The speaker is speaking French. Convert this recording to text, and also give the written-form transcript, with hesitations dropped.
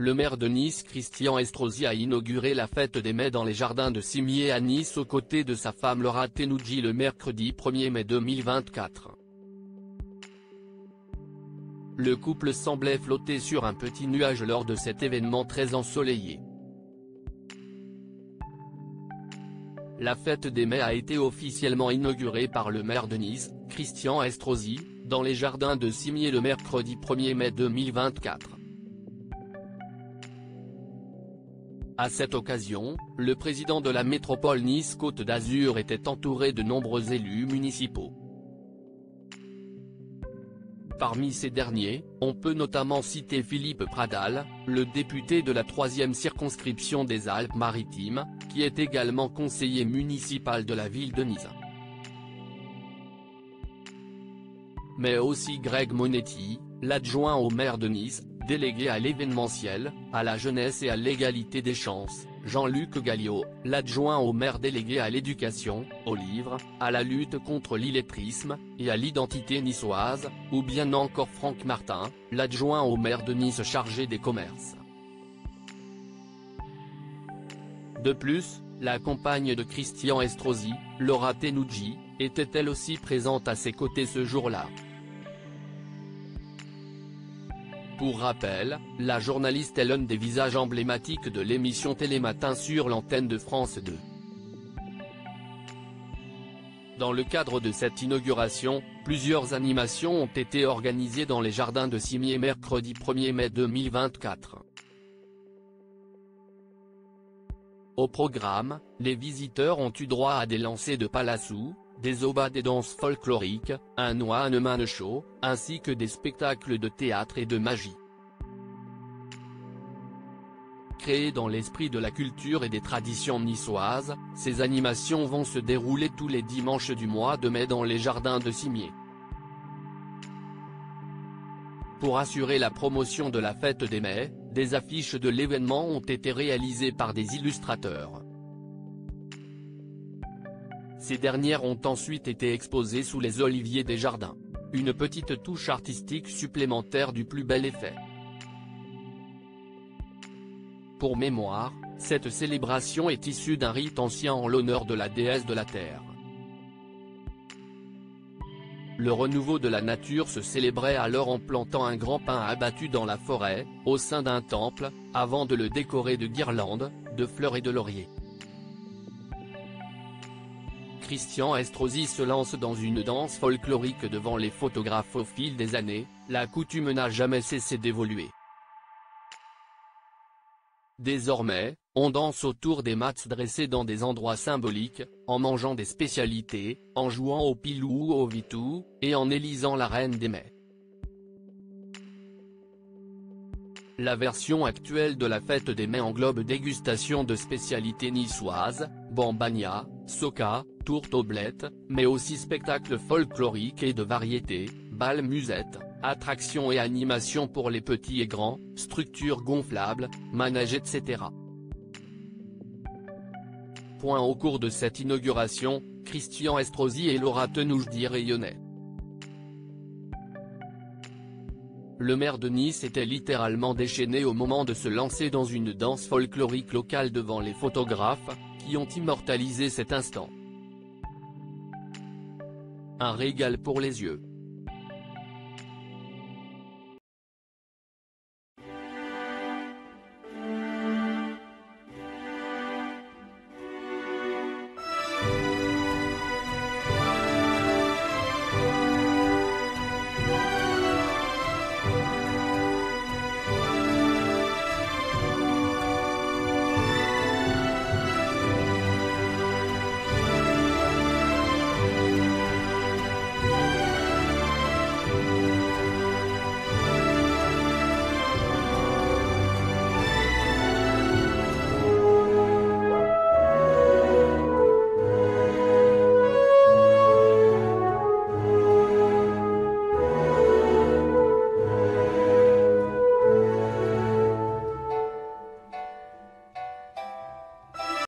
le maire de Nice Christian Estrosi a inauguré la fête des mets dans les jardins de Cimiez à Nice aux côtés de sa femme Laura Tenoudji le mercredi 1er mai 2024. Le couple semblait flotter sur un petit nuage lors de cet événement très ensoleillé. La fête des mets a été officiellement inaugurée par le maire de Nice, Christian Estrosi, dans les jardins de Cimiez le mercredi 1er mai 2024. À cette occasion, le président de la métropole Nice-Côte d'Azur était entouré de nombreux élus municipaux. Parmi ces derniers, on peut notamment citer Philippe Pradal, le député de la 3e circonscription des Alpes-Maritimes, qui est également conseiller municipal de la ville de Nice. Mais aussi Greg Monetti, l'adjoint au maire de Nice, délégué à l'événementiel, à la jeunesse et à l'égalité des chances, Jean-Luc Galliot, l'adjoint au maire délégué à l'éducation, aux livres, à la lutte contre l'illettrisme, et à l'identité niçoise, ou bien encore Franck Martin, l'adjoint au maire de Nice chargé des commerces. De plus, la compagne de Christian Estrosi, Laura Tenoudji, était elle aussi présente à ses côtés ce jour-là. Pour rappel, la journaliste est l'un des visages emblématiques de l'émission Télématin sur l'antenne de France 2. Dans le cadre de cette inauguration, plusieurs animations ont été organisées dans les jardins de Cimiez mercredi 1er mai 2024. Au programme, les visiteurs ont eu droit à des lancers de palassou, des obas des danses folkloriques, un one-man show, ainsi que des spectacles de théâtre et de magie. Créées dans l'esprit de la culture et des traditions niçoises, ces animations vont se dérouler tous les dimanches du mois de mai dans les jardins de Cimiez. Pour assurer la promotion de la fête des mets, des affiches de l'événement ont été réalisées par des illustrateurs. Ces dernières ont ensuite été exposées sous les oliviers des jardins. Une petite touche artistique supplémentaire du plus bel effet. Pour mémoire, cette célébration est issue d'un rite ancien en l'honneur de la déesse de la terre. Le renouveau de la nature se célébrait alors en plantant un grand pin abattu dans la forêt, au sein d'un temple, avant de le décorer de guirlandes, de fleurs et de lauriers. Christian Estrosi se lance dans une danse folklorique devant les photographes au fil des années, la coutume n'a jamais cessé d'évoluer. Désormais, on danse autour des mats dressés dans des endroits symboliques, en mangeant des spécialités, en jouant au pilou ou au vitou, et en élisant la reine des mets. La version actuelle de la fête des mets englobe dégustation de spécialités niçoises, bambagna, soca, tourte aux blettes, mais aussi spectacles folkloriques et de variétés, bal musette, attractions et animations pour les petits et grands, structures gonflables, manèges etc. Au cours de cette inauguration, Christian Estrosi et Laura Tenoudji rayonnaient. Le maire de Nice était littéralement déchaîné au moment de se lancer dans une danse folklorique locale devant les photographes, qui ont immortalisé cet instant. Un régal pour les yeux.